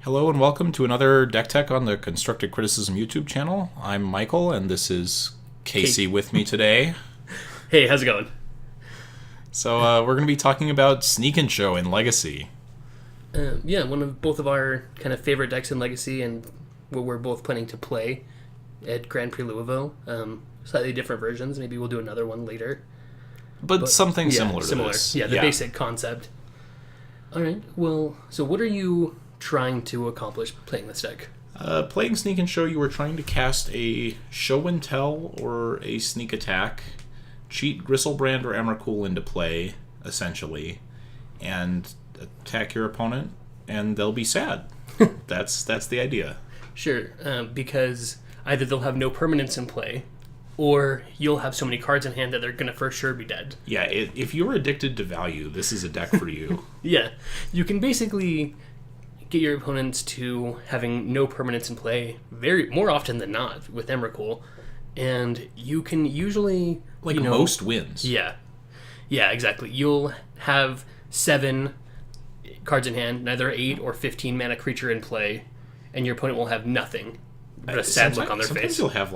Hello and welcome to another Deck Tech on the Constructed Criticism YouTube channel. I'm Michael and this is Casey with me today. Hey, how's it going? So we're going to be talking about Sneak and Show in Legacy. One of both of our kind of favorite decks in Legacy and what we're both planning to play at Grand Prix Louisville. Slightly different versions. Maybe we'll do another one later. But something similar to this. Yeah, the basic concept. All right, well, so what are you trying to accomplish playing this deck? Playing Sneak and Show, you were trying to cast a Show and Tell or a Sneak Attack, cheat Griselbrand or Emrakul into play, essentially, and attack your opponent, and they'll be sad. That's the idea. Sure, because either they'll have no permanence in play, or you'll have so many cards in hand that they're going to for sure be dead. Yeah, if you're addicted to value, this is a deck for you. Yeah, you can basically get your opponents to having no permanence in play more often than not with Emrakul, and you can usually most wins. Yeah, exactly. You'll have 7 cards in hand, neither 8 or 15 mana creature in play, and your opponent will have nothing but a sad look on their sometimes face. You'll have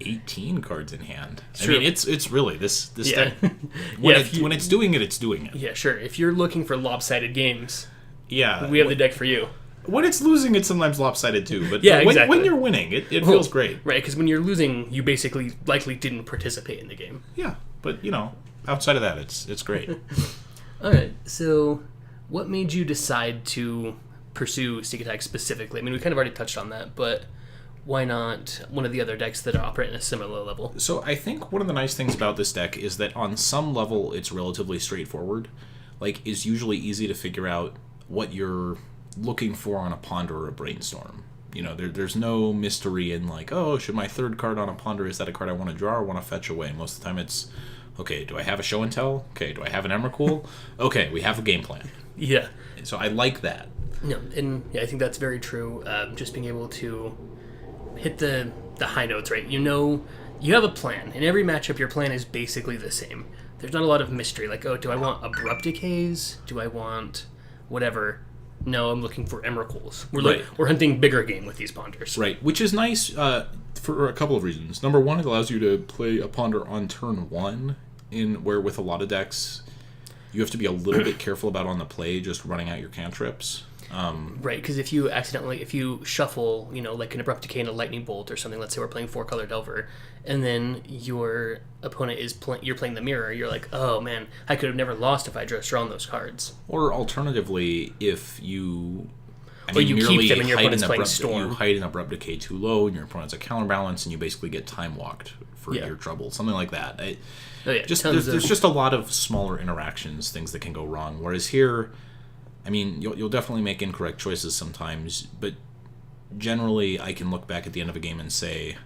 18 cards in hand. Sure. I mean, it's really this Yeah. deck. When it's doing it, it's doing it. Yeah, sure. If you're looking for lopsided games, Yeah, we have the deck for you. When it's losing, it's sometimes lopsided too. But Yeah, when, exactly. when you're winning, it feels great. Right, because when you're losing, you basically likely didn't participate in the game. Yeah, but outside of that, it's great. All right, so what made you decide to pursue Sneak Attack specifically? I mean, we kind of already touched on that, but why not one of the other decks that operate in a similar level? So I think one of the nice things about this deck is that on some level, it's relatively straightforward. It's usually easy to figure out what you're looking for on a Ponder or a Brainstorm. There's no mystery in should my third card on a Ponder, is that a card I want to draw or want to fetch away? Most of the time it's, okay, do I have a Show and Tell? Okay, do I have an Emrakul? Okay, we have a game plan. Yeah. So I like that. No, and I think that's very true. Just being able to hit the high notes, right? You have a plan. In every matchup, your plan is basically the same. There's not a lot of mystery. Do I want Abrupt Decays? Do I want whatever? No, I'm looking for Emrakuls. We're hunting bigger game with these Ponders. Right, which is nice for a couple of reasons. Number one, it allows you to play a Ponder on turn 1, where with a lot of decks, you have to be a little bit careful about on the play just running out your cantrips. Right, because if you shuffle, like an Abrupt Decay and a Lightning Bolt or something, let's say we're playing 4-color Delver, and then your opponent you're playing the Mirror, you're like, oh man, I could have never lost if I just drawn those cards. Or alternatively, if you... you keep them and your opponent's playing Storm. You hide an Abrupt Decay too low, and your opponent's a counterbalance, and you basically get time walked for your trouble. Something like that. There's just a lot of smaller interactions, things that can go wrong. Whereas here, you'll definitely make incorrect choices sometimes, but generally I can look back at the end of a game and say,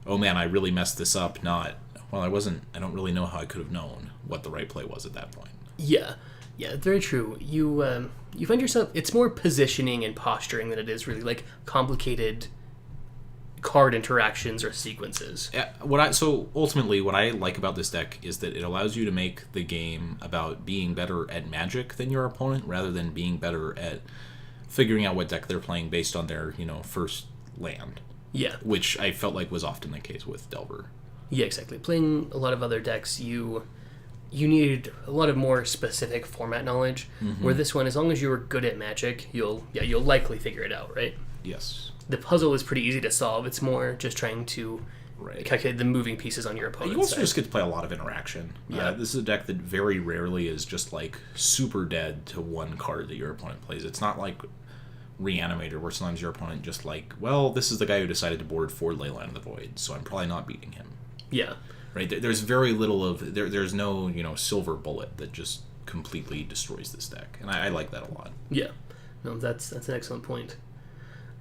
oh man, I really messed this up, not, well, I don't really know how I could have known what the right play was at that point. Yeah, very true. You find yourself, it's more positioning and posturing than it is really complicated card interactions or sequences. So ultimately, what I like about this deck is that it allows you to make the game about being better at Magic than your opponent, rather than being better at figuring out what deck they're playing based on their first land. Yeah, which I felt like was often the case with Delver. Yeah, exactly. Playing a lot of other decks, you need a lot of more specific format knowledge. Mm-hmm. Where this one, as long as you were good at Magic, you'll likely figure it out, right? Yes. The puzzle is pretty easy to solve. It's more just trying to calculate the moving pieces on your opponent's You also side. just get to play a lot of interaction. Yeah. This is a deck that very rarely is just super dead to one card that your opponent plays. It's not like Reanimator, where sometimes your opponent just this is the guy who decided to board 4 Leyline of the Void, so I'm probably not beating him. Yeah. Right? There's very little of... There's no, silver bullet that just completely destroys this deck, and I like that a lot. Yeah. No, that's an excellent point.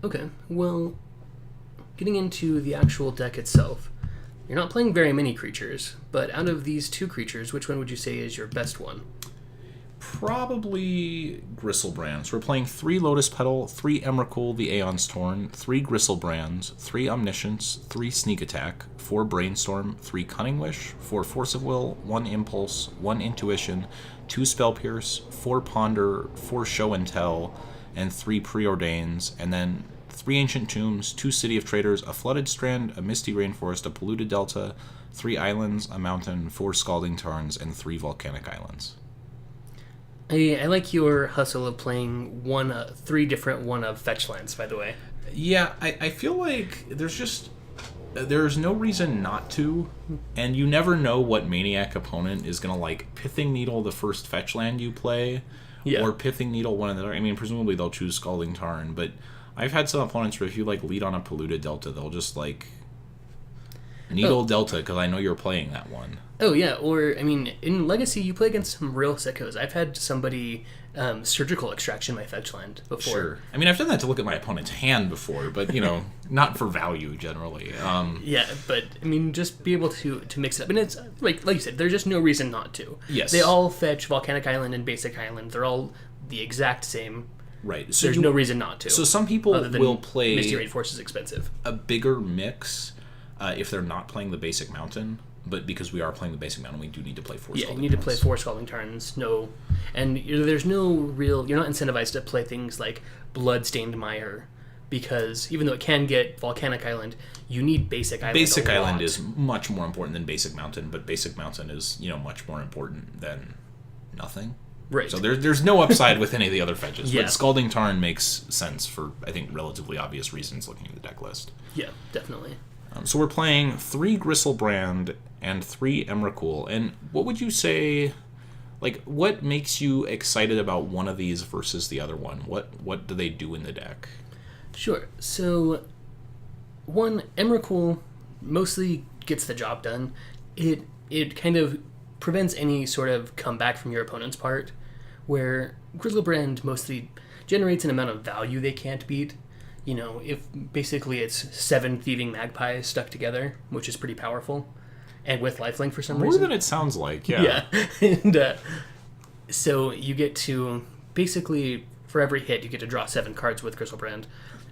Okay, well, getting into the actual deck itself, you're not playing very many creatures, but out of these 2 creatures, which one would you say is your best one? Probably Gristlebrand. So we're playing 3 Lotus Petal, 3 Emrakul, the Aeons Torn, 3 Griselbrands, 3 Omniscience, 3 Sneak Attack, 4 Brainstorm, 3 Cunning Wish, 4 Force of Will, 1 Impulse, 1 Intuition, 2 Spell Pierce, 4 Ponder, 4 Show and Tell, and 3 Preordains, and then 3 Ancient Tombs, 2 City of Traitors, a Flooded Strand, a Misty Rainforest, a Polluted Delta, 3 Islands, a Mountain, 4 Scalding Tarns, and 3 Volcanic Islands. I like your hustle of playing 3 different one-of fetch lands, by the way. Yeah, I feel like there's no reason not to, and you never know what Maniac opponent is going to, like, Pithing Needle the first fetch land you play, or Pithing Needle one of the... I mean, presumably they'll choose Scalding Tarn, but I've had some opponents where if you, like, lead on a Polluted Delta, they'll just, like, Needle Delta, because I know you're playing that one. Oh, yeah, or, I mean, in Legacy, you play against some real sickos. I've had somebody Surgical Extraction my fetch land before. Sure. I mean, I've done that to look at my opponent's hand before, but, you know, not for value, generally. Yeah, but, I mean, just be able to mix it up. And it's, like you said, there's just no reason not to. Yes. They all fetch Volcanic Island and Basic Island. They're all the exact same. Right. So there's no reason not to. So some people will play... Misty Rainforest is expensive. A bigger mix if they're not playing the Basic Mountain. But because we are playing the Basic Mountain, we do need to play 4 Scalding Tarns. Yeah, you need to play 4 Scalding Tarns. No, and there's no real... You're not incentivized to play things like Bloodstained Mire, because even though it can get Volcanic Island, you need Basic Island. Basic Island is much more important than Basic Mountain, but Basic Mountain is, you know, much more important than nothing. Right. So there's no upside with any of the other fetches. Yeah. But Scalding Tarn makes sense for, I think, relatively obvious reasons looking at the deck list. Yeah, definitely. So we're playing 3 Griselbrand and 3 Emrakul. And what would you say, like, what makes you excited about one of these versus the other one? What do they do in the deck? Sure. So, one, Emrakul mostly gets the job done. It kind of prevents any sort of comeback from your opponent's part, where Gristlebrand mostly generates an amount of value they can't beat. You know, if basically it's 7 Thieving Magpies stuck together, which is pretty powerful, and with lifelink for some reason. More than it sounds like, yeah. Yeah. And so you get to, basically, for every hit, you get to draw 7 cards with Gristlebrand,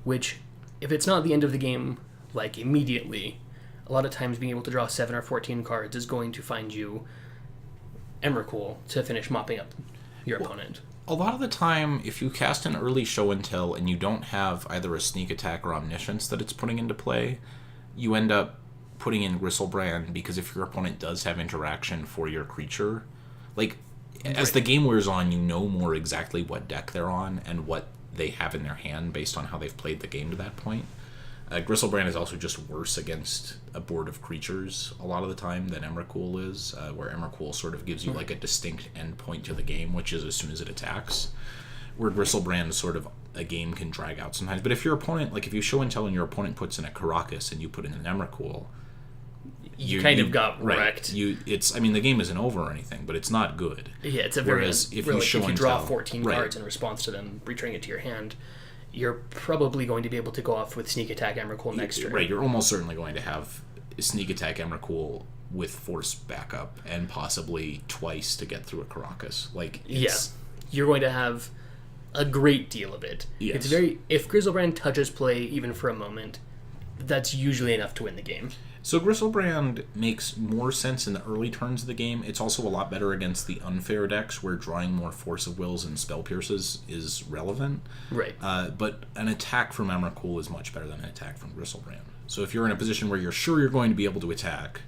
which, if it's not the end of the game, like, immediately, a lot of times being able to draw 7 or 14 cards is going to find you Emrakul to finish mopping up your opponent. A lot of the time, if you cast an early show and tell and you don't have either a sneak attack or omniscience that it's putting into play, you end up putting in Gristlebrand, because if your opponent does have interaction for your creature, like, as the game wears on, you know more exactly what deck they're on and what they have in their hand based on how they've played the game to that point. Gristlebrand is also just worse against a board of creatures a lot of the time than Emrakul is, where Emrakul sort of gives you like a distinct endpoint to the game, which is as soon as it attacks, where Gristlebrand is sort of a game can drag out sometimes. But if your opponent, like if you show and tell and your opponent puts in a Caracas and you put in an Emrakul, you kind of got wrecked. I mean, the game isn't over or anything, but it's not good. Yeah, it's a very... Whereas if you draw 14 cards in response to them, returning it to your hand, you're probably going to be able to go off with Sneak Attack Emrakul next turn. Right, you're almost certainly going to have Sneak Attack Emrakul with Force backup, and possibly twice to get through a Caracas. You're going to have a great deal of it. Yes. It's very... If Gristlebrand touches play even for a moment, that's usually enough to win the game. So Gristlebrand makes more sense in the early turns of the game. It's also a lot better against the unfair decks where drawing more Force of Wills and Spell Pierces is relevant. Right. But an attack from Emrakul is much better than an attack from Gristlebrand. So if you're in a position where you're sure you're going to be able to attack,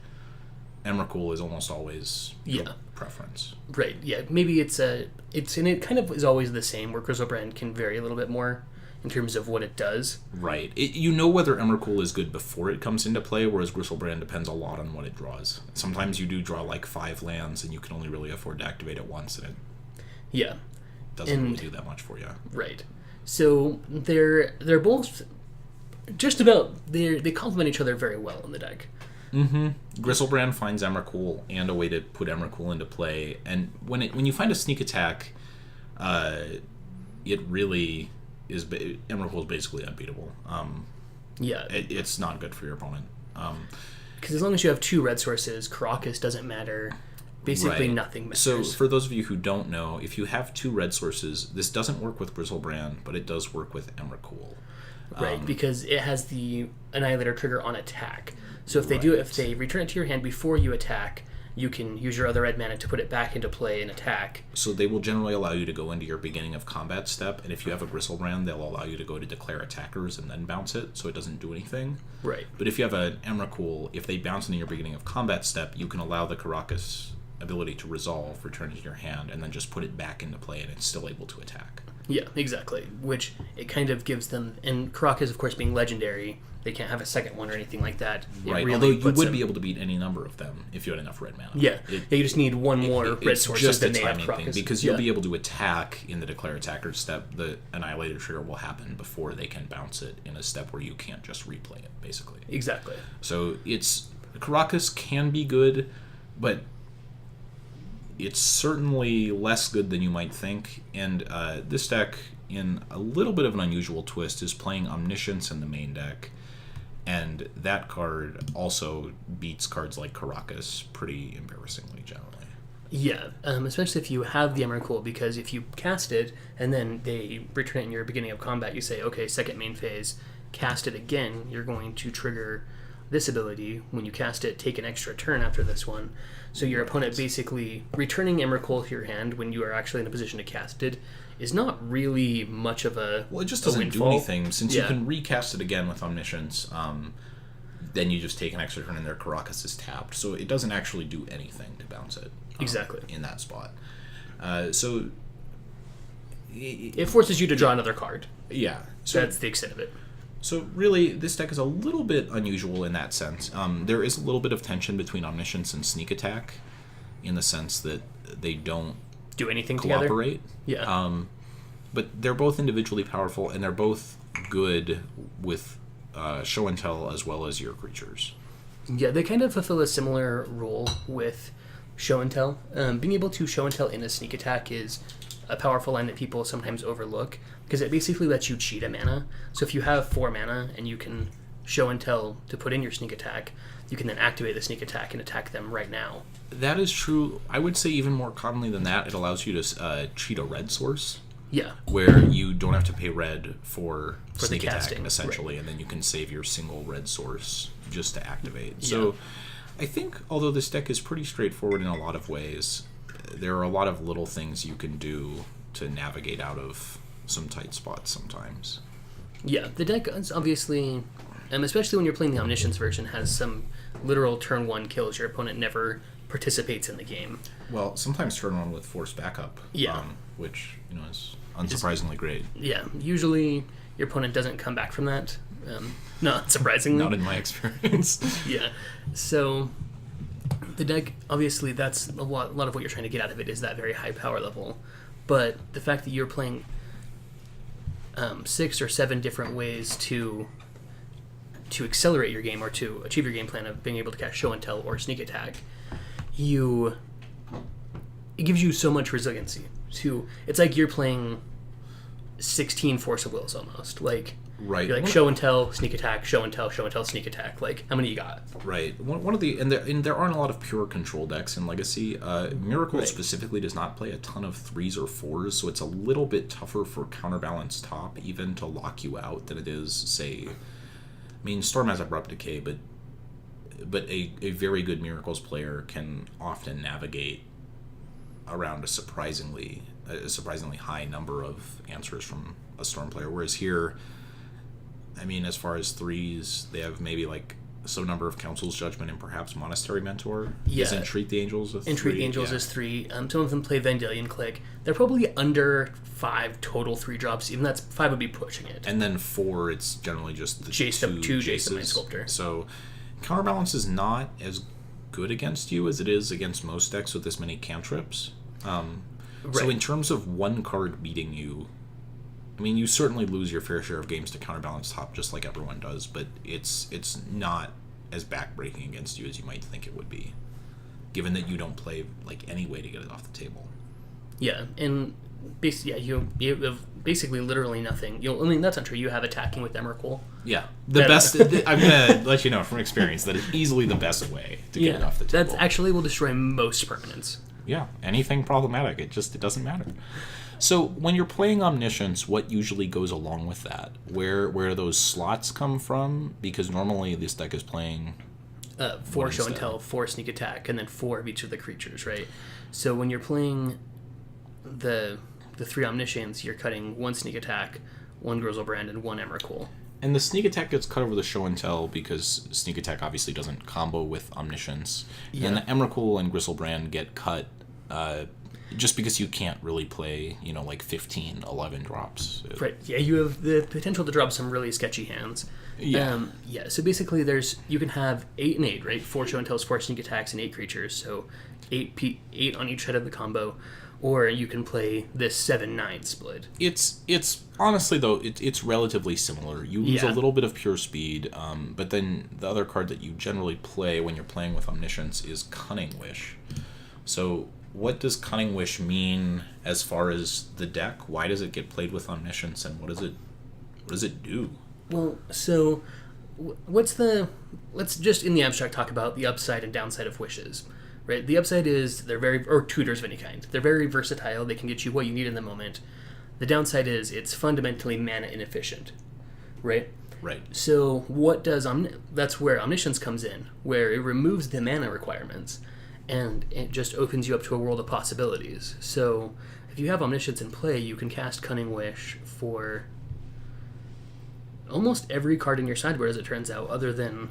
Emrakul is almost always your preference. Right, yeah. Maybe and it kind of is always the same, where Gristlebrand can vary a little bit more in terms of what it does. Right. You know whether Emrakul is good before it comes into play, whereas Gristlebrand depends a lot on what it draws. Sometimes you do draw like 5 lands, and you can only really afford to activate it once, and it doesn't really do that much for you. Right. So they're both just about... They complement each other very well in the deck. Mm-hmm. Gristlebrand finds Emrakul and a way to put Emrakul into play, and when you find a sneak attack, it really... Emrakul is basically unbeatable. It's not good for your opponent. Because as long as you have 2 red sources, Caracas doesn't matter. Basically, nothing matters. So, for those of you who don't know, if you have 2 red sources, this doesn't work with Gristlebrand, but it does work with Emrakul. Right, because it has the Annihilator trigger on attack. So if they if they return it to your hand before you attack, you can use your other red mana to put it back into play and attack. So they will generally allow you to go into your beginning of combat step, and if you have a Gristlebrand, they'll allow you to go to declare attackers and then bounce it, so it doesn't do anything. Right. But if you have an Emrakul, if they bounce into your beginning of combat step, you can allow the Karakas ability to resolve, return it to your hand, and then just put it back into play, and it's still able to attack. Yeah, exactly. Which it kind of gives them, and Karakas, of course, being legendary, they can't have a second one or anything like that. Right, although you would be able to beat any number of them if you had enough red mana. Yeah, you just need one more red sources than they have Karakas. Thing, because you'll be able to attack in the declare attacker step. The Annihilator trigger will happen before they can bounce it in a step where you can't just replay it, basically. Exactly. So Karakas can be good, but it's certainly less good than you might think, and this deck, in a little bit of an unusual twist, is playing Omniscience in the main deck, and that card also beats cards like Karakas pretty embarrassingly, generally. Yeah, especially if you have the Emrakul, because if you cast it, and then they return it in your beginning of combat, you say, okay, second main phase, cast it again, you're going to trigger this ability. When you cast it, take an extra turn after this one. So your opponent basically returning Emrakul to your hand when you are actually in a position to cast it is not really much of a Well, it just doesn't do anything. Since you can recast it again with Omniscience, then you just take an extra turn and their Karakas is tapped. So it doesn't actually do anything to bounce it. Exactly. In that spot. So it forces you to draw another card. Yeah. So that's the extent of it. So really, this deck is a little bit unusual in that sense. There is a little bit of tension between Omniscience and Sneak Attack, in the sense that they don't do anything cooperate. Together. Yeah. But they're both individually powerful, and they're both good with show and tell as well as your creatures. Yeah, they kind of fulfill a similar role with show and tell. Being able to show and tell in a Sneak Attack is a powerful line that people sometimes overlook, because it basically lets you cheat a mana. So if you have 4 mana and you can show and tell to put in your Sneak Attack, you can then activate the Sneak Attack and attack them right now. That is true. I would say even more commonly than that, it allows you to cheat a red source. Yeah. Where you don't have to pay red for Sneak the Attack, casting, essentially, right. And then you can save your single red source just to activate. Yeah. So I think, although this deck is pretty straightforward in a lot of ways, there are a lot of little things you can do to navigate out of some tight spots sometimes. Yeah, the deck is obviously, especially when you're playing the Omniscience version, has some literal turn 1 kills. Your opponent never participates in the game. Well, sometimes turn 1 with forced backup, which is unsurprisingly great. Yeah, usually your opponent doesn't come back from that. Not surprisingly. Not in my experience. Yeah, so the deck, obviously, that's a lot of what you're trying to get out of it is that very high power level. But the fact that you're playing 6 or 7 different ways to accelerate your game or to achieve your game plan of being able to cast Show and Tell or Sneak Attack, it gives you so much resiliency. It's like you're playing 16 Force of Wills almost. Like, right. You're like Show and Tell, Sneak Attack, Show and Tell, Sneak Attack. Like, how many you got? Right. One of the and there aren't a lot of pure control decks in Legacy. Miracle specifically does not play a ton of 3s or 4s, so it's a little bit tougher for Counterbalance Top even to lock you out than it is, say. I mean, Storm has Abrupt Decay, but a very good Miracles player can often navigate around a surprisingly high number of answers from a Storm player, whereas here, I mean, as far as 3s, they have maybe like some number of Council's Judgment and perhaps Monastery Mentor. Yeah. Is Entreat the Angels a 3? Entreat the Angels is 3. Some of them play Vendilion Click. They're probably under 5 total 3 drops. Even 5 would be pushing it. And then 4, it's generally just the Jace 2 Jace the Mind Sculptor. So Counterbalance is not as good against you as it is against most decks with this many cantrips. So in terms of one card beating you, I mean, you certainly lose your fair share of games to Counterbalance Top, just like everyone does, but it's not as backbreaking against you as you might think it would be, given that you don't play like any way to get it off the table. Yeah, and you have basically literally nothing. I mean, that's not true. You have attacking with Emrakul. Yeah, best. I'm gonna let you know from experience that is easily the best way to get it off the table. That actually will destroy most permanents. Yeah, anything problematic, it doesn't matter. So when you're playing Omniscience, what usually goes along with that? Where those slots come from? Because normally this deck is playing 4 show and tell, 4 sneak attack, and then 4 of each of the creatures, right? So when you're playing the 3 Omniscience, you're cutting 1 sneak attack, 1 Griselbrand, and 1 Emrakul. And the sneak attack gets cut over the show and tell because sneak attack obviously doesn't combo with Omniscience. Yeah. And the Emrakul and Gristlebrand get cut just because you can't really play, 15, 11 drops. Right. Yeah, you have the potential to drop some really sketchy hands. Yeah. So basically you can have 8 and 8, right? 4 show and tells, 4 sneak attacks, and 8 creatures. So 8 on each side of the combo. Or you can play this 7-9 split. It's honestly though it's relatively similar. You lose a little bit of pure speed, but then the other card that you generally play when you're playing with Omniscience is Cunning Wish. So what does Cunning Wish mean as far as the deck? Why does it get played with Omniscience, and what does it do? Well, so let's just in the abstract talk about the upside and downside of wishes. Right, the upside is or tutors of any kind. They're very versatile. They can get you what you need in the moment. The downside is it's fundamentally mana inefficient. Right. Right. So what does that's where Omniscience comes in, where it removes the mana requirements, and it just opens you up to a world of possibilities. So if you have Omniscience in play, you can cast Cunning Wish for almost every card in your sideboard, as it turns out, other than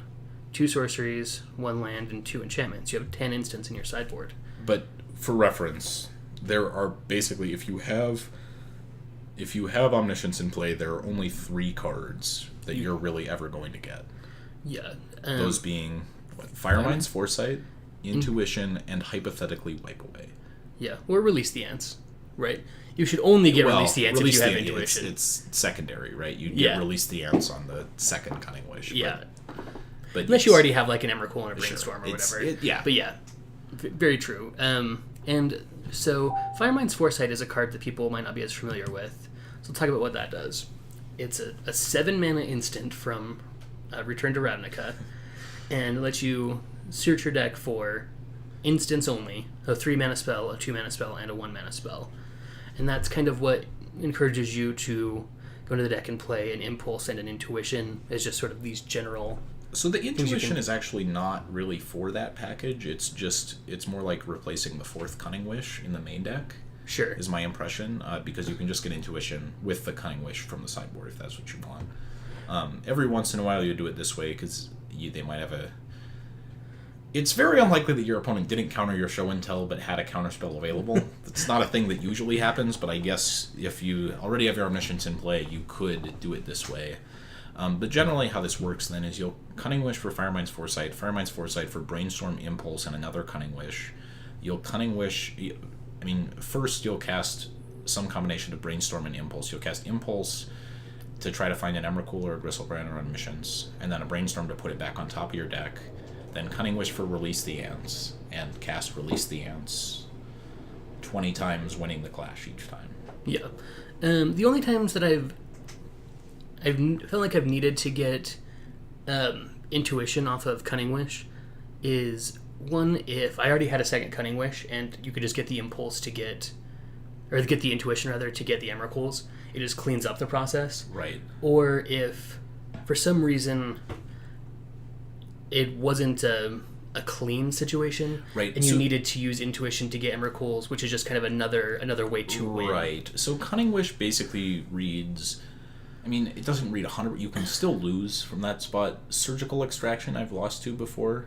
2 sorceries, 1 land, and 2 enchantments. You have 10 instants in your sideboard. But for reference, there are basically if you have Omniscience in play, there are only 3 cards that you're really ever going to get. Yeah. Those being Firemind's Foresight, Intuition, and hypothetically Wipe Away. Yeah, or Release the Ants, right? You should only get Release the Ants if you have Intuition. It's secondary, right? You get Release the Ants on the second Cunning Wish. Yeah. But unless you already have like an Emrakul and a Brainstorm or whatever. But yeah, very true. And so Firemind's Foresight is a card that people might not be as familiar with. So we'll talk about what that does. It's a 7 mana instant from Return to Ravnica, and lets you search your deck for instants only, a 3 mana spell, a 2 mana spell, and a 1 mana spell. And that's kind of what encourages you to go into the deck and play an Impulse and an Intuition as just sort of these general... So the Intuition is actually not really for that package. It's more like replacing the 4th Cunning Wish in the main deck. Sure. Is my impression, because you can just get Intuition with the Cunning Wish from the sideboard if that's what you want. Every once in a while you do it this way because they might have a... It's very unlikely that your opponent didn't counter your show and tell but had a counterspell available. It's not a thing that usually happens, but I guess if you already have your Omniscience in play, you could do it this way. But generally how this works then is you'll Cunning Wish for Firemind's Foresight for Brainstorm, Impulse, and another Cunning Wish. You'll Cunning Wish... first you'll cast some combination of Brainstorm and Impulse. You'll cast Impulse to try to find an Emrakul or a Gristlebrand or Omniscience, and then a Brainstorm to put it back on top of your deck. Then Cunning Wish for Release the Ants, and cast Release the Ants 20 times, winning the clash each time. Yeah. The only times that I've felt like I've needed to get Intuition off of Cunning Wish is, one, if I already had a second Cunning Wish and you could just get the Impulse to get... or get the Intuition, rather, to get the Emrakuls. It just cleans up the process. Right. Or if, for some reason, it wasn't a clean situation, right, and you needed to use Intuition to get Emrakuls, which is just kind of another way to win. Right. So Cunning Wish basically reads... it doesn't read 100... You can still lose from that spot. Surgical Extraction I've lost to before.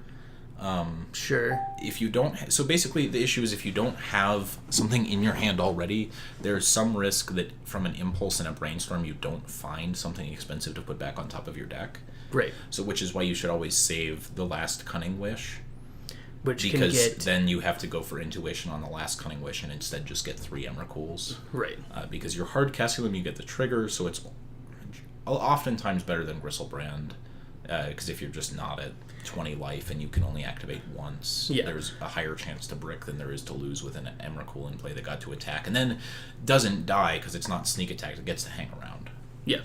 Sure. If you don't... So basically the issue is if you don't have something in your hand already, there's some risk that from an Impulse and a Brainstorm you don't find something expensive to put back on top of your deck. Right. So which is why you should always save the last Cunning Wish. Because then you have to go for Intuition on the last Cunning Wish and instead just get 3 Emrakuls. Right. Because you're hard casting them, you get the trigger, so it's oftentimes better than Gristlebrand. Because if you're just not at 20 life and you can only activate once, there's a higher chance to brick than there is to lose with an Emrakul in play that got to attack. And then doesn't die because it's not sneak attack, it gets to hang around. Yeah,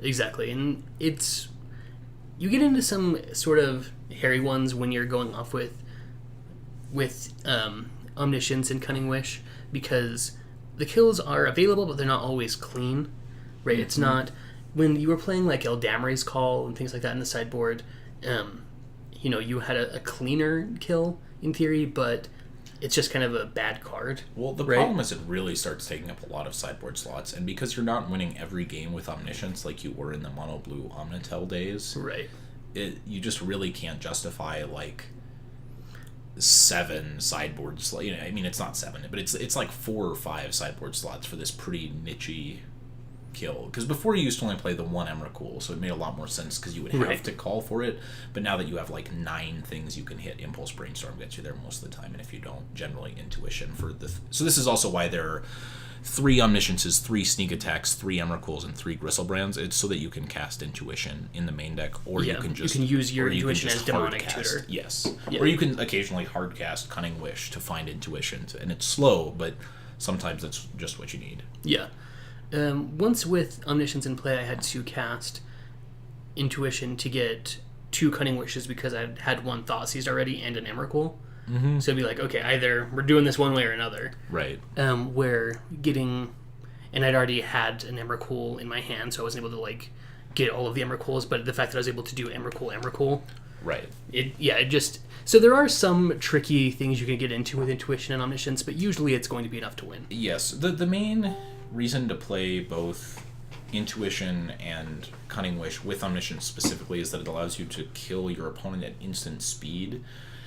exactly. And it's... You get into some sort of hairy ones when you're going off with Omniscience and Cunning Wish, because the kills are available, but they're not always clean, right? Mm-hmm. It's not... When you were playing like Eldamri's Call and things like that in the sideboard, you had a cleaner kill in theory, but it's just kind of a bad card. Well, the problem is it really starts taking up a lot of sideboard slots, and because you're not winning every game with Omniscience like you were in the mono blue Omnitel days, right? You just really can't justify like 7 sideboard slots. I mean, it's not 7, but it's like 4 or 5 sideboard slots for this pretty niche-y kill. Because before you used to only play the one Emrakul, so it made a lot more sense because you would have to call for it. But now that you have like 9 things you can hit, Impulse Brainstorm gets you there most of the time, and if you don't, generally Intuition for the. So this is also why there are 3 Omnisciences, 3 Sneak Attacks, 3 Emrakuls, and 3 Gristlebrands. It's so that you can cast Intuition in the main deck, or you can use your Intuition as demonic tutor. Yes, or you can occasionally hard cast Cunning Wish to find Intuition, and it's slow, but sometimes that's just what you need. Yeah. Once with Omniscience in play, I had to cast Intuition to get 2 Cunning Wishes because I had 1 Thoughtseized already and an Emrakul. Mm-hmm. So it'd be like, okay, either we're doing this one way or another. Right. Where getting... And I'd already had an Emrakul in my hand, so I wasn't able to, like, get all of the Emrakuls, but the fact that I was able to do Emrakul... Right. It just... So there are some tricky things you can get into with Intuition and Omniscience, but usually it's going to be enough to win. Yes. The main reason to play both Intuition and Cunning Wish with Omniscience specifically is that it allows you to kill your opponent at instant speed.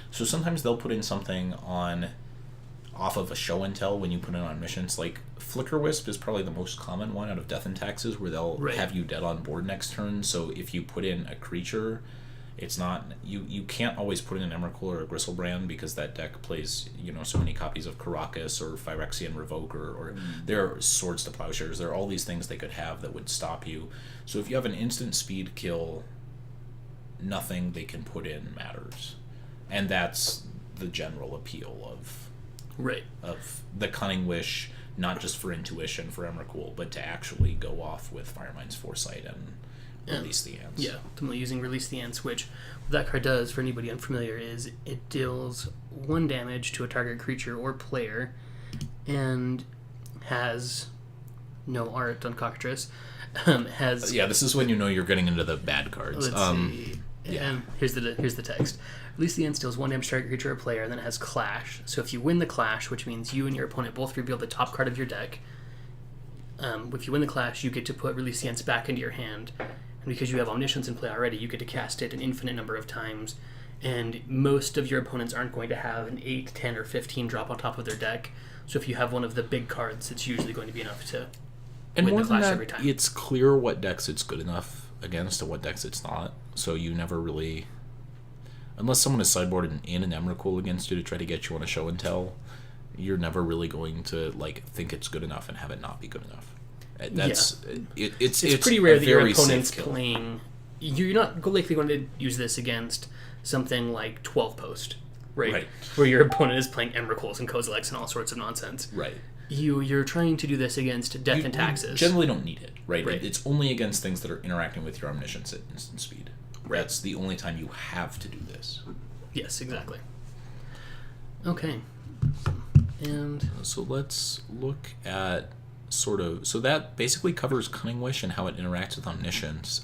So sometimes they'll put in something off of a show and tell when you put in Omniscience. Like Flicker Wisp is probably the most common one out of Death and Taxes, where they'll have you dead on board next turn. So if you put in a creature, it's not you can't always put in an Emrakul or a Gristlebrand because that deck plays so many copies of Karakas or Phyrexian Revoke or there are Swords to Plowshares. There are all these things they could have that would stop you. So if you have an instant speed kill, nothing they can put in matters. And that's the general appeal of the Cunning Wish, not just for Intuition for Emrakul, but to actually go off with Firemind's Foresight and Release the Ants. Yeah, ultimately using Release the Ants, which what that card does, for anybody unfamiliar, is it deals 1 damage to a target creature or player and has no art on Cockatrice. This is when you know you're getting into the bad cards. Let's see. Here's the text. Release the Ants deals 1 damage to target creature or player, and then it has Clash. So if you win the Clash, which means you and your opponent both reveal the top card of your deck, if you win the Clash, you get to put Release the Ants back into your hand. And because you have Omniscience in play already, you get to cast it an infinite number of times. And most of your opponents aren't going to have an 8, 10, or 15 drop on top of their deck. So if you have one of the big cards, it's usually going to be enough to win the Clash every time. It's clear what decks it's good enough against and what decks it's not. So you never really... Unless someone is sideboarded in an Emrakul against you to try to get you on a show and tell, you're never really going to think it's good enough and have it not be good enough. It's pretty rare that your opponent's playing. You're not likely going to use this against something like 12 Post, right? Where your opponent is playing Emrakuls and Kozileks and all sorts of nonsense. Right. You're trying to do this against Death and Taxes. You generally don't need it, right? It's only against things that are interacting with your Omniscience at instant speed. That's the only time you have to do this. Yes, exactly. Okay. And so let's look at so that basically covers Cunning Wish and how it interacts with Omniscience.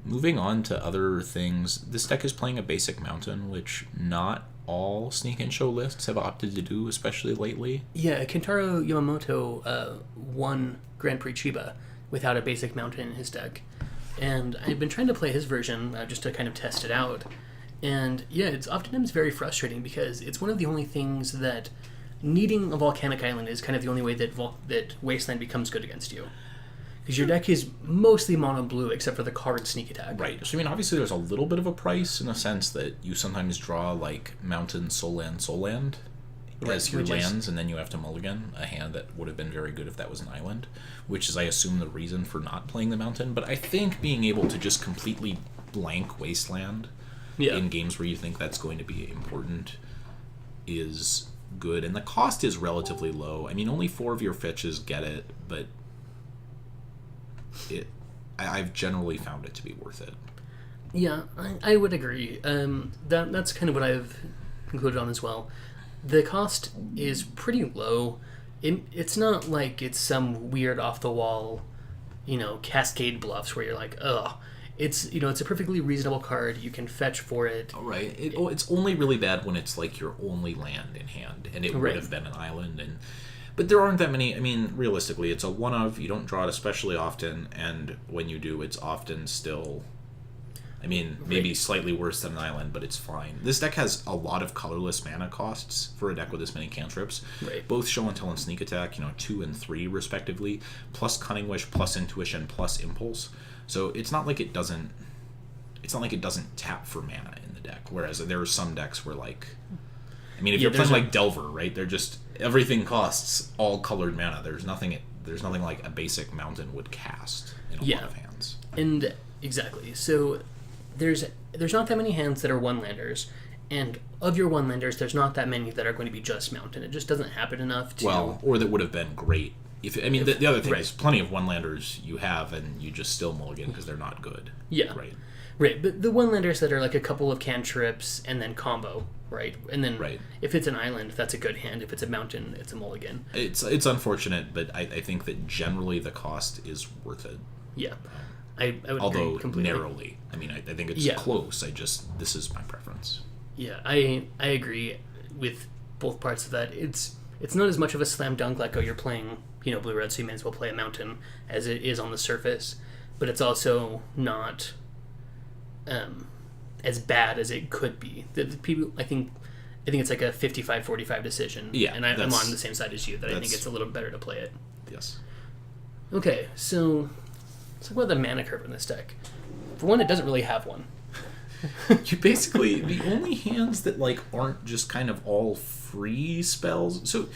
Moving on to other things, this deck is playing a basic mountain, which not all Sneak and Show lists have opted to do, especially lately. Yeah, Kentaro Yamamoto won Grand Prix Chiba without a basic mountain in his deck. And I've been trying to play his version just to kind of test it out. And yeah, it's oftentimes very frustrating because it's one of the only things that needing a Volcanic Island is kind of the only way that Wasteland becomes good against you. Because your deck is mostly mono blue except for the card Sneak Attack. Right. So, I mean, obviously there's a little bit of a price in the sense that you sometimes draw, like, Mountain, Soul Land as your lands, and then you have to mulligan a hand that would have been very good if that was an island, which is, I assume, the reason for not playing the Mountain. But I think being able to just completely blank Wasteland in games where you think that's going to be important is good. And the cost is relatively low. I mean, only 4 of your fetches get it, but I've generally found it to be worth it. Yeah, I would agree. That's kind of what I've concluded on as well. The cost is pretty low. It's not like it's some weird off-the-wall, cascade bluffs where you're like, ugh. it's it's a perfectly reasonable card. You can fetch for it. Oh, right. It's only really bad when it's like your only land in hand, and it would have been an island. But there aren't that many. I mean, realistically, it's a one of. You don't draw it especially often, and when you do, it's often still. I mean, maybe slightly worse than an island, but it's fine. This deck has a lot of colorless mana costs for a deck with this many cantrips. Right. Both Show and Tell and Sneak Attack, 2 and 3 respectively, plus Cunning Wish, plus Intuition, plus Impulse. So it's not like it doesn't. It's not like it doesn't tap for mana in the deck. Whereas there are some decks where if you're playing like Delver, right? They're just everything costs all colored mana. There's nothing like a basic mountain would cast in a lot of hands. And exactly. So there's not that many hands that are one-landers, and of your one-landers, there's not that many that are going to be just mountain. It just doesn't happen enough to... or that would have been great. The other thing is, plenty of one-landers you have, and you just still mulligan because they're not good. Yeah. Right, but the one-landers that are like a couple of cantrips and then combo, right? And then if it's an island, that's a good hand. If it's a mountain, it's a mulligan. It's unfortunate, but I think that generally the cost is worth it. Yeah. I would although agree completely. Narrowly. I mean, I think it's close. This is my preference. Yeah, I agree with both parts of that. It's not as much of a slam dunk like, you're playing, blue-red, so you may as well play a mountain as it is on the surface. But it's also not as bad as it could be. The people, I think it's like a 55-45 decision. Yeah, and I'm on the same side as you, that I think it's a little better to play it. Yes. Okay, so let's talk about the mana curve in this deck. For one, it doesn't really have one. You basically, the only hands that aren't just kind of all free spells. So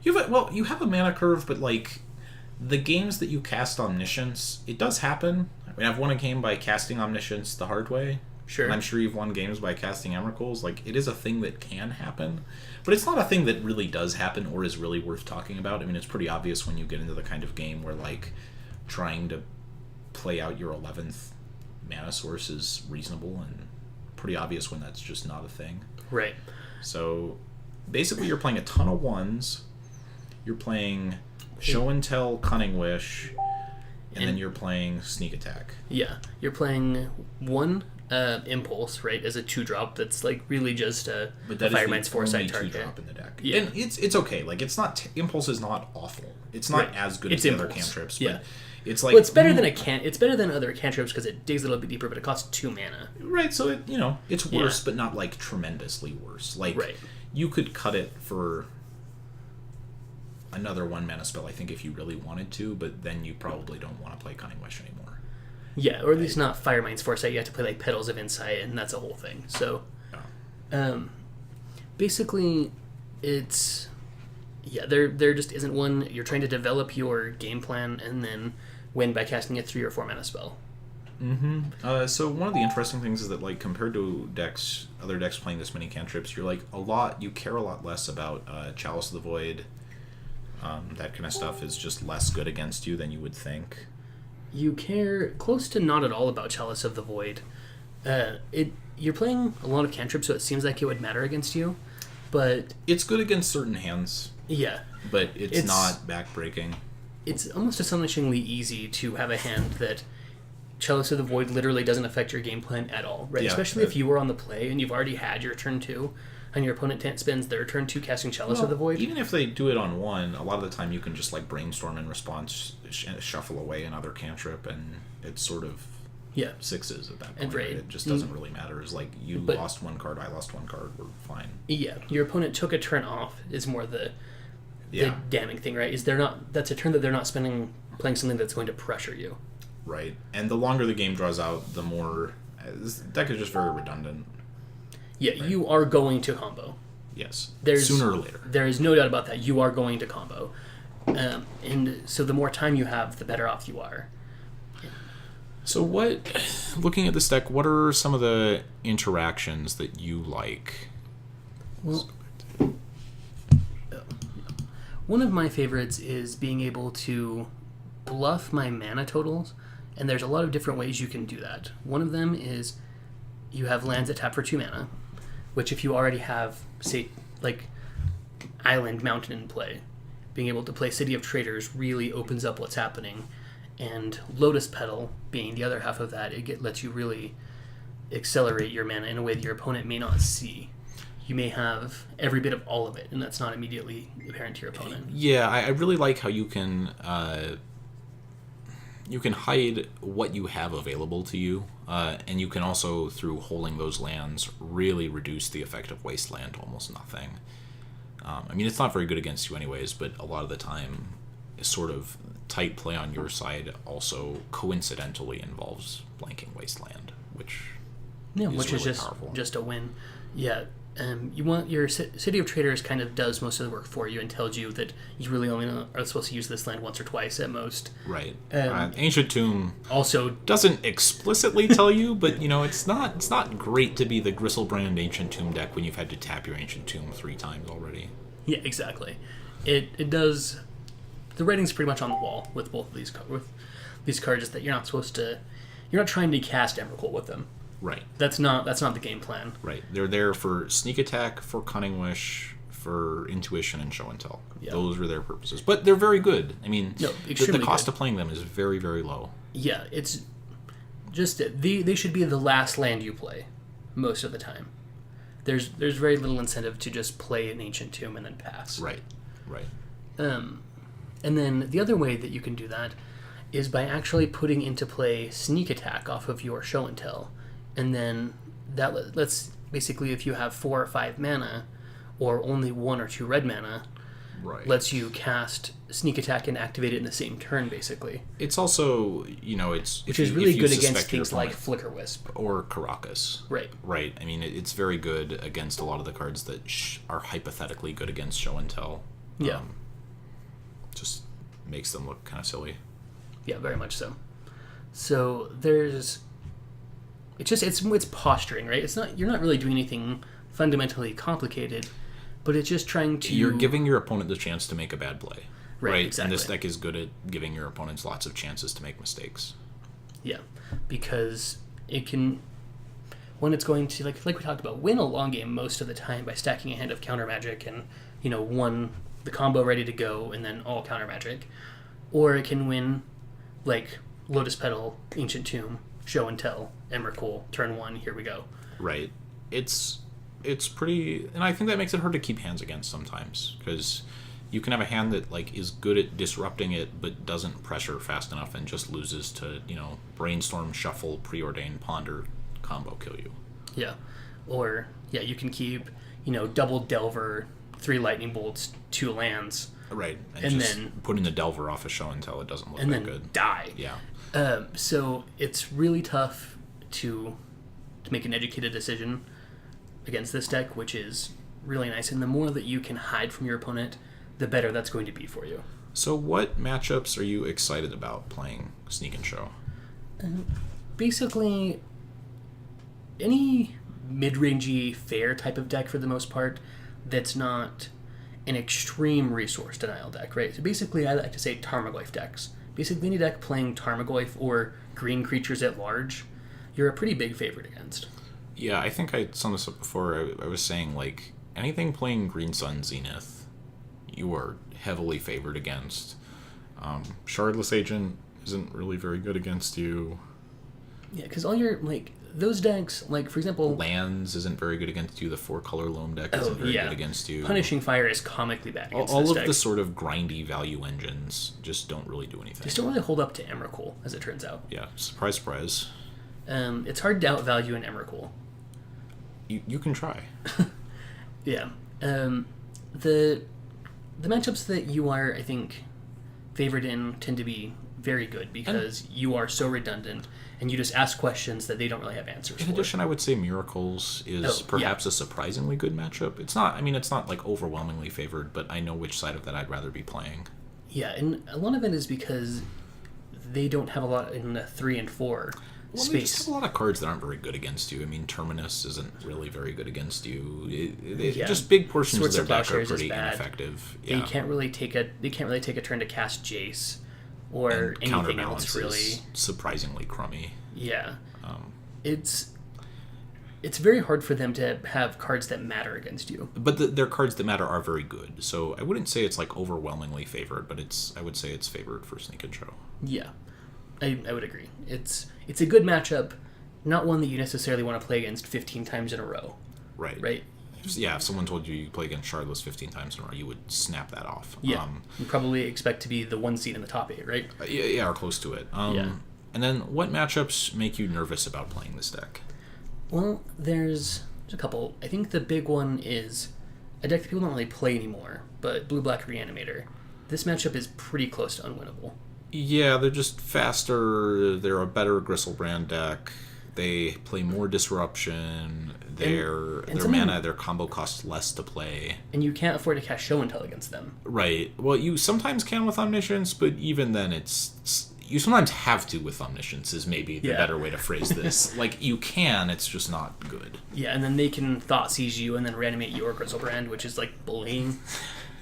you have a mana curve, but the games that you cast Omniscience, it does happen. I mean, I've won a game by casting Omniscience the hard way. Sure. And I'm sure you've won games by casting Emrakuls. It is a thing that can happen, but it's not a thing that really does happen or is really worth talking about. I mean, it's pretty obvious when you get into the kind of game where trying to play out your 11th mana source is reasonable, and pretty obvious when that's just not a thing. Right. So basically you're playing a ton of ones, you're playing Show and Tell, Cunning Wish, and then you're playing Sneak Attack. Yeah, you're playing one Impulse, right, as a 2-drop that's really just a Firemind's Foresight target. 2-drop in the deck. Yeah. And it's okay. It's not... Impulse is not awful. It's not as good as the other cantrips, but it's it's better than it's better than other cantrips because it digs a little bit deeper, but it costs 2 mana. Right, so it's worse, but not tremendously worse. You could cut it for another 1 mana spell, I think, if you really wanted to, but then you probably don't want to play Cunning Wish anymore. Yeah, or at least not Firemind's Foresight. You have to play Petals of Insight, and that's a whole thing. So, basically, it's... Yeah, there just isn't one. You're trying to develop your game plan and then win by casting a 3 or 4 mana spell. Mm-hmm. So one of the interesting things is that compared to other decks playing this many cantrips, you're you care a lot less about Chalice of the Void. That kind of stuff is just less good against you than you would think. You care close to not at all about Chalice of the Void. You're playing a lot of cantrips, so it seems like it would matter against you, but it's good against certain hands. Yeah, but it's not backbreaking. It's almost astonishingly easy to have a hand that Chalice of the Void literally doesn't affect your game plan at all, right? Yeah, especially if you were on the play and you've already had your turn 2, and your opponent spends their turn 2 casting Chalice of the Void. Even if they do it on 1, a lot of the time you can just Brainstorm in response, shuffle away another cantrip, and it's sort of 6s at that point. Right. It just doesn't really matter. It's you lost 1 card, I lost 1 card, we're fine. Yeah, your opponent took a turn off is more the damning thing, right? That's a turn that they're not spending playing something that's going to pressure you. Right. And the longer the game draws out, the more... This deck is just very redundant. Yeah, right? You are going to combo. Yes. Sooner or later. There is no doubt about that. You are going to combo. And so the more time you have, the better off you are. So looking at this deck, what are some of the interactions that you like? Well... One of my favorites is being able to bluff my mana totals, and there's a lot of different ways you can do that. One of them is you have lands that tap for 2 mana, which if you already have, say, Island, Mountain in play, being able to play City of Traitors really opens up what's happening, And Lotus Petal being the other half of that, lets you really accelerate your mana in a way that your opponent may not see. You may have every bit of all of it, and that's not immediately apparent to your opponent. Yeah, I really like how you can hide what you have available to you, and you can also, through holding those lands, really reduce the effect of Wasteland to almost nothing. I mean, it's not very good against you anyways, but a lot of the time, sort of tight play on your side also coincidentally involves blanking Wasteland, which is really powerful. Just a win. Yeah. You want your City of Traitors kind of does most of the work for you and tells you that you really only are supposed to use this land once or twice at most. Right. Ancient Tomb also doesn't explicitly tell you, but it's not great to be the Gristlebrand Ancient Tomb deck when you've had to tap your Ancient Tomb 3 times already. Yeah, exactly. It does. The writing's pretty much on the wall with both of these cards that you're not supposed to. You're not trying to cast Emrakul with them. Right. That's not the game plan. Right. They're there for sneak attack, for Cunning Wish, for intuition and show and tell. Yep. Those are their purposes. But they're very good. I mean, the cost of playing them is very, very low. Yeah, it's just they should be the last land you play most of the time. There's very little incentive to just play an Ancient Tomb and then pass. Right. Right. And then the other way that you can do that is by actually putting into play sneak attack off of your show and tell. And then that lets, basically, if you have 4 or 5 mana, or only 1 or 2 red mana, lets you cast sneak attack and activate it in the same turn, basically. It's also, which is really good against things like Flicker Wisp. Or Caracas. Right. Right. I mean, it's very good against a lot of the cards that are hypothetically good against show and tell. Yeah. Just makes them look kind of silly. Yeah, very much so. So there's... It's posturing, right? You're not really doing anything fundamentally complicated, but it's just trying to... You're giving your opponent the chance to make a bad play. Right? Exactly. And this deck is good at giving your opponents lots of chances to make mistakes. Yeah, because it can... When it's going to, like we talked about, win a long game most of the time by stacking a hand of counter magic and, the combo ready to go and then all counter magic. Or it can win, like, Lotus Petal, Ancient Tomb, Show and Tell, Emrakul, turn 1, here we go. Right. It's pretty... And I think that makes it hard to keep hands against sometimes, because you can have a hand that is good at disrupting it, but doesn't pressure fast enough and just loses to, Brainstorm, Shuffle, Preordain, Ponder, combo kill you. Yeah. Or, you can keep, double Delver, 3 Lightning Bolts, 2 lands. Right. And just then putting the Delver off a show until it doesn't look that good. And then die. Yeah. So it's really tough to make an educated decision against this deck, which is really nice. And the more that you can hide from your opponent, the better that's going to be for you. So what matchups are you excited about playing Sneak and Show? Basically, any mid-rangey fair type of deck for the most part that's not an extreme resource denial deck, right? So basically, I like to say Tarmogoyf decks. Basically, any deck playing Tarmogoyf or green creatures at large, you're a pretty big favorite against. Yeah, I think I summed this up before. I was saying, anything playing Green Sun Zenith, you are heavily favored against. Shardless Agent isn't really very good against you. Yeah, because all your, those decks, for example... Lands isn't very good against you. The 4-color Loam deck isn't very good against you. Punishing Fire is comically bad against all this of deck. The sort of grindy value engines just don't really do anything. Just don't really hold up to Emrakul, as it turns out. Yeah, surprise, surprise. It's hard to outvalue an Emrakul. You can try. Yeah. The matchups that you are, I think, favored in tend to be very good because you are so redundant and you just ask questions that they don't really have answers for. In addition, I would say Miracles is perhaps a surprisingly good matchup. It's not overwhelmingly favored, but I know which side of that I'd rather be playing. Yeah, and a lot of it is because they don't have a lot in the 3 and 4 space. They just have a lot of cards that aren't very good against you. I mean, Terminus isn't really very good against you. Just big portions Swords of their deck are Plowshares pretty ineffective. Yeah. They can't really take a turn to cast Jace or anything else really. Surprisingly crummy. Yeah. It's very hard for them to have cards that matter against you. But their cards that matter are very good. So I wouldn't say it's overwhelmingly favored, but I would say it's favored for Sneak and Show. Yeah. I would agree. It's a good matchup, not one that you necessarily want to play against 15 times in a row. Right. Yeah, if someone told you play against Shardless 15 times in a row, you would snap that off. Yeah, you probably expect to be the 1 seed in the top 8, right? Yeah, or close to it. And then what matchups make you nervous about playing this deck? Well, there's a couple. I think the big one is a deck that people don't really play anymore, but Blue-Black Reanimator. This matchup is pretty close to unwinnable. Yeah, they're just faster. They're a better Gristlebrand deck. They play more disruption. Their mana, their combo costs less to play. And you can't afford to cast Show and Tell against them. Right. Well, you sometimes can with Omniscience, but even then you sometimes have to with Omniscience is maybe the better way to phrase this. Like, you can, it's just not good. Yeah, and then they can Thought Seize you and then reanimate your Griselbrand, which is like bullying.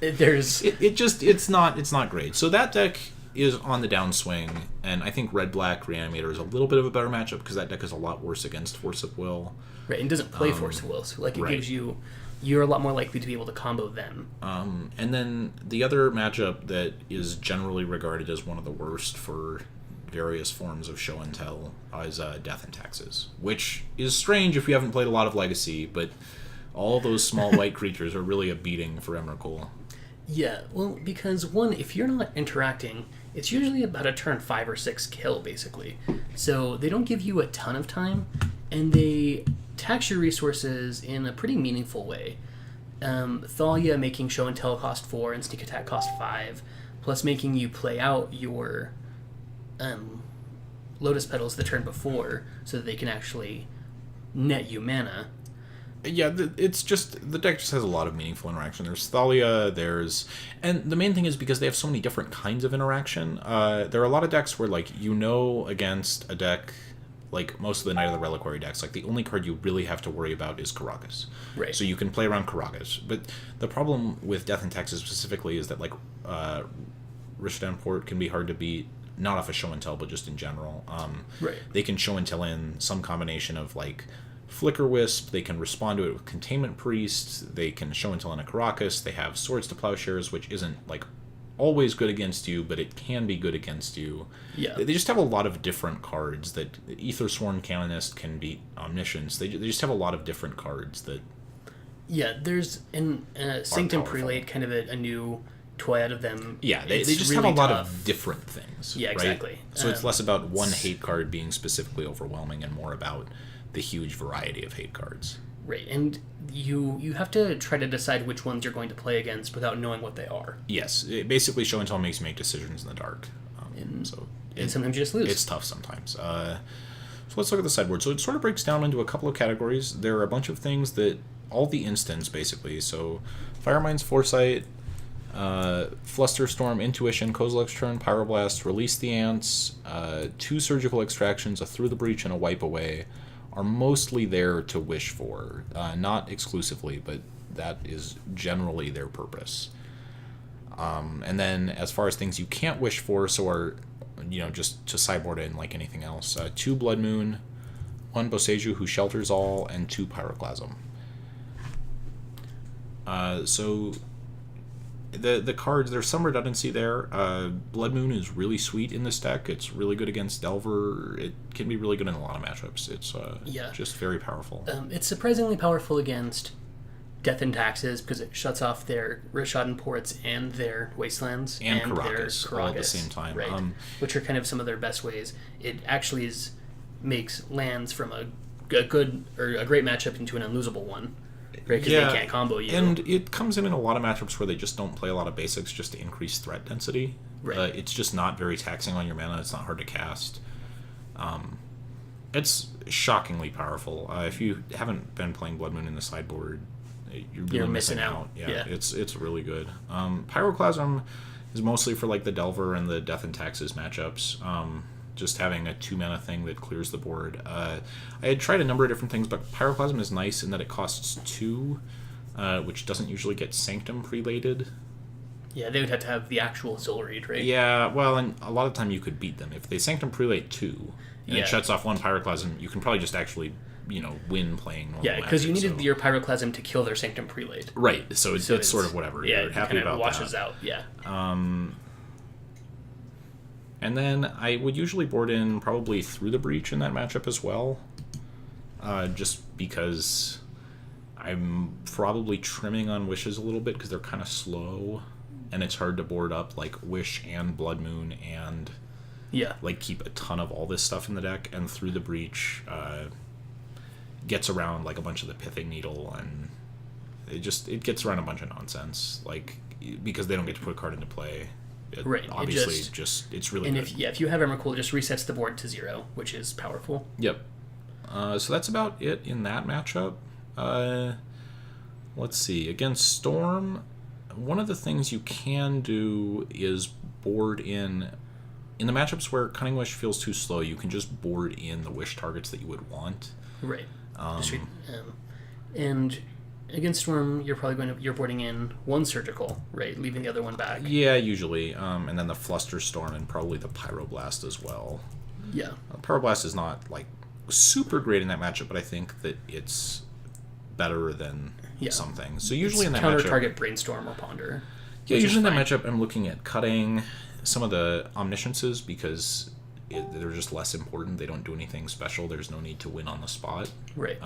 It's not great. So that deck is on the downswing, and I think Red-Black Reanimator is a little bit of a better matchup because that deck is a lot worse against Force of Will. Right, and doesn't play Force of Will, so like it gives you're a lot more likely to be able to combo them. And then the other matchup that is generally regarded as one of the worst for various forms of Show and Tell is Death and Taxes, which is strange if you haven't played a lot of Legacy, but all those small white creatures are really a beating for Emrakul. Yeah, well, because one, if you're not interacting, it's usually about a turn 5 or 6 kill, basically. So they don't give you a ton of time, and they tax your resources in a pretty meaningful way. Thalia making Show and Tell cost 4 and Sneak Attack cost 5, plus making you play out your Lotus Petals the turn before, so that they can actually net you mana. Yeah, it's just, the deck just has a lot of meaningful interaction. There's Thalia, and the main thing is because they have so many different kinds of interaction, there are a lot of decks where, like, against a deck, like most of the Night of the Reliquary decks, like the only card you really have to worry about is Karakas. Right. So you can play around Karakas. But the problem with Death and Taxes specifically is that, like, Rishadan Port can be hard to beat, not off a Show and Tell, but just in general. Right. They can Show and Tell in some combination of, like, Flicker Wisp, they can respond to it with Containment Priest, they can Show and Tell in a Karakas, they have Swords to Plowshares, which isn't, like, always good against you, but it can be good against you. Yeah. They just have a lot of different cards that Aethersworn Canonist can beat Omniscience. They just have a lot of different cards that... Yeah, there's Sanctum Prelate, kind of a new toy out of them. Yeah, they just really have a lot of different things. Yeah, exactly. Right? So it's less about one hate card being specifically overwhelming and more about the huge variety of hate cards. Right, and you have to try to decide which ones you're going to play against without knowing what they are. Yes, basically Show and Tell makes you make decisions in the dark. And sometimes you just lose. It's tough sometimes. So let's look at the sideboard. So it sort of breaks down into a couple of categories. There are a bunch of things that, all the instants basically, so Firemind's Foresight, Flusterstorm, Intuition, Kozilek's Turn, Pyroblast, Release the Ants, 2 Surgical Extractions, a Through the Breach, and a Wipe Away are mostly there to wish for. Not exclusively, but that is generally their purpose. And then as far as things you can't wish for, so are, just to sideboard in like anything else, 2 Blood Moon, 1 Boseiju who shelters all, and 2 Pyroclasm. So the cards, there's some redundancy there. Blood Moon is really sweet in this deck. It's really good against Delver. It can be really good in a lot of matchups. It's just very powerful. It's surprisingly powerful against Death and Taxes because it shuts off their Rishadan Ports and their Wastelands and Karakas all at the same time. Right, which are kind of some of their best ways. It actually makes lands from a good or a great matchup into an unlosable one. Right, because they can't combo you. And it comes in a lot of matchups where they just don't play a lot of basics just to increase threat density. Right. It's just not very taxing on your mana. It's not hard to cast. It's shockingly powerful. If you haven't been playing Blood Moon in the sideboard, you're really missing out. Yeah, it's really good. Pyroclasm is mostly for like the Delver and the Death and Taxes matchups. Just having a 2-mana thing that clears the board. I had tried a number of different things, but Pyroclasm is nice in that it costs 2, which doesn't usually get Sanctum prelated. Yeah, they would have to have the actual Soul Read, right? Yeah, well, and a lot of time you could beat them. If they Sanctum prelate 2, and it shuts off 1 Pyroclasm, you can probably just actually, win playing normal. Yeah, because you needed your Pyroclasm to kill their Sanctum prelate. Right, so it's sort of whatever. Yeah, You're happy about washes that. out, yeah. And then I would usually board in probably Through the Breach in that matchup as well. Just because I'm probably trimming on Wishes a little bit because they're kind of slow. And it's hard to board up like Wish and Blood Moon and like keep a ton of all this stuff in the deck. And Through the Breach gets around like a bunch of the Pithing Needle, and it gets around a bunch of nonsense. Like, because they don't get to put a card into play. Right. Obviously, it's really good. If you have Emrakul, it just resets the board to 0, which is powerful. Yep. So that's about it in that matchup. Let's see. Against Storm, one of the things you can do is board in the matchups where Cunning Wish feels too slow, you can just board in the Wish targets that you would want. Right. And against Storm, you're boarding in one Surgical, right, leaving the other one back. Yeah, usually, and then the Flusterstorm and probably the Pyroblast as well. Yeah. Pyroblast is not like super great in that matchup, but I think that it's better than some things. So usually in that counter matchup, target Brainstorm or Ponder. Yeah, usually in that matchup, I'm looking at cutting some of the Omnisciences because they're just less important. They don't do anything special. There's no need to win on the spot. Right.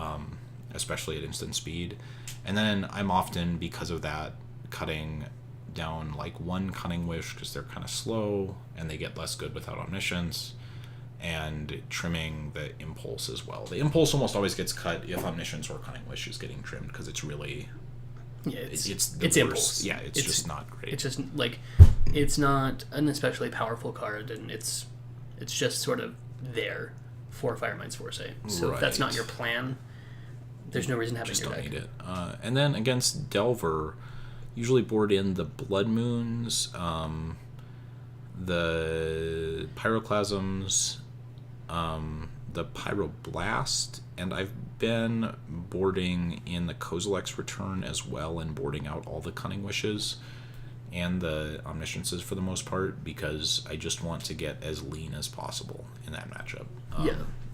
Especially at instant speed. And then I'm often, because of that, cutting down like one Cunning Wish because they're kind of slow and they get less good without Omniscience, and trimming the Impulse as well. The Impulse almost always gets cut if Omniscience or Cunning Wish is getting trimmed because it's really... Yeah, it's Impulse. Yeah, it's just not great. It's just like, it's not an especially powerful card, and it's just sort of there for Firemind's Foresight. So if that's not your plan, there's no reason to have it in your deck. Just don't need it. And then against Delver, usually board in the Blood Moons, the Pyroclasms, the Pyroblast, and I've been boarding in the Kozilek's Return as well, and boarding out all the Cunning Wishes and the Omnisciences for the most part, because I just want to get as lean as possible in that matchup.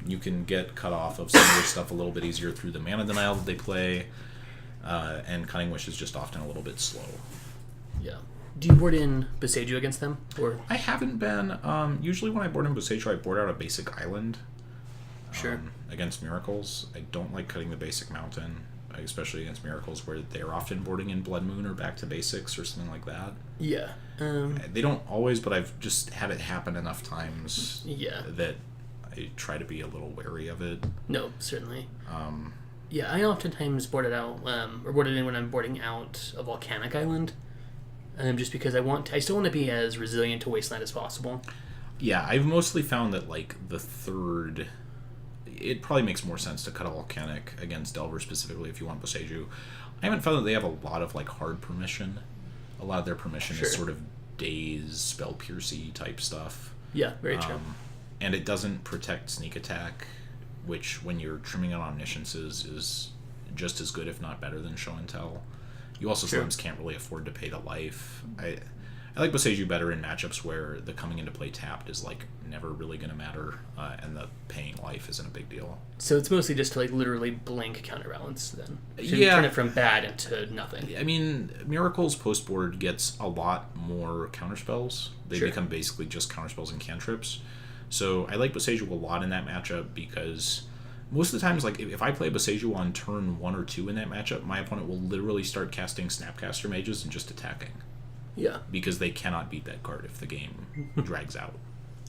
You can get cut off of some of their stuff a little bit easier through the Mana Denial that they play, and Cunning Wish is just often a little bit slow. Yeah. Do you board in Boseiju against them? Or I haven't been. Usually when I board in Boseiju, I board out a basic island. Sure. Against Miracles. I don't like cutting the basic mountain, especially against Miracles, where they're often boarding in Blood Moon or back to basics or something like that. Yeah. They don't always, but I've just had it happen enough times that I try to be a little wary of it. No, certainly. Yeah, I oftentimes board it out, or board it in when I'm boarding out a Volcanic Island. Just because I still want to be as resilient to Wasteland as possible. Yeah, I've mostly found that like the third, it probably makes more sense to cut a Volcanic against Delver specifically if you want Boseiju. I haven't found that they have a lot of like hard permission. A lot of their permission is sort of Daze, Spell Piercy type stuff. Yeah, very true. And it doesn't protect Sneak Attack, which when you're trimming on Omnisciences is just as good, if not better, than Show and Tell. You also sometimes can't really afford to pay the life. I like Boseiju better in matchups where the coming into play tapped is like never really going to matter, and the paying life isn't a big deal. So it's mostly just to like literally blink counterbalance then. Turn it from bad into nothing. I mean, Miracle's post board gets a lot more counterspells. They become basically just counterspells and cantrips. So I like Boseiju a lot in that matchup because most of the times, like if I play Boseiju on turn 1 or 2 in that matchup, my opponent will literally start casting Snapcaster Mages and just attacking. Yeah. Because they cannot beat that card if the game drags out.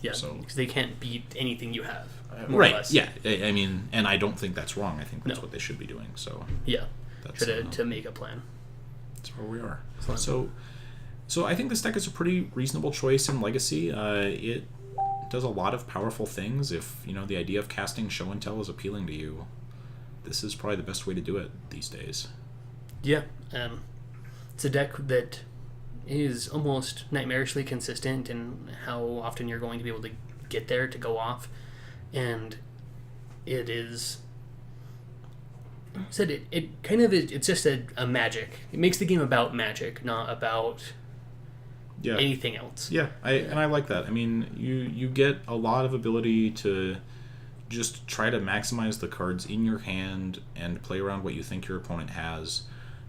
Yeah, because they can't beat anything you have. Right, yeah. I mean, and I don't think that's wrong. I think that's what they should be doing. So yeah, that's, to make a plan. That's where we are. So I think this deck is a pretty reasonable choice in Legacy. It does a lot of powerful things. If the idea of casting Show and Tell is appealing to you, this is probably the best way to do it these days. Yeah, it's a deck that is almost nightmarishly consistent in how often you're going to be able to get there to go off, and it is. Said it kind of is. It's just a magic. It makes the game about magic, not about anything else. Yeah, I like that. I mean, you get a lot of ability to just try to maximize the cards in your hand and play around what you think your opponent has.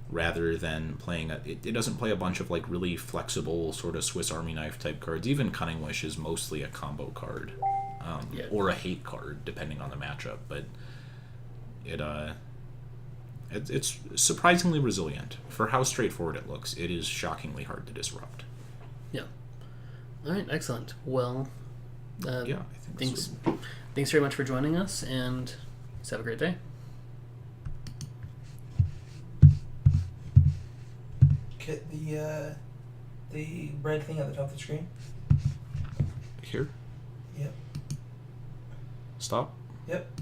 rather than playing it doesn't play a bunch of like really flexible sort of Swiss Army knife type cards. Even Cunning Wish is mostly a combo card, or a hate card depending on the matchup. But it's surprisingly resilient for how straightforward it looks. It is shockingly hard to disrupt. Yeah. All right. Excellent. Well. I think Thanks very much for joining us, and have a great day. Get the red thing at the top of the screen. Here? Yep. Stop? Yep.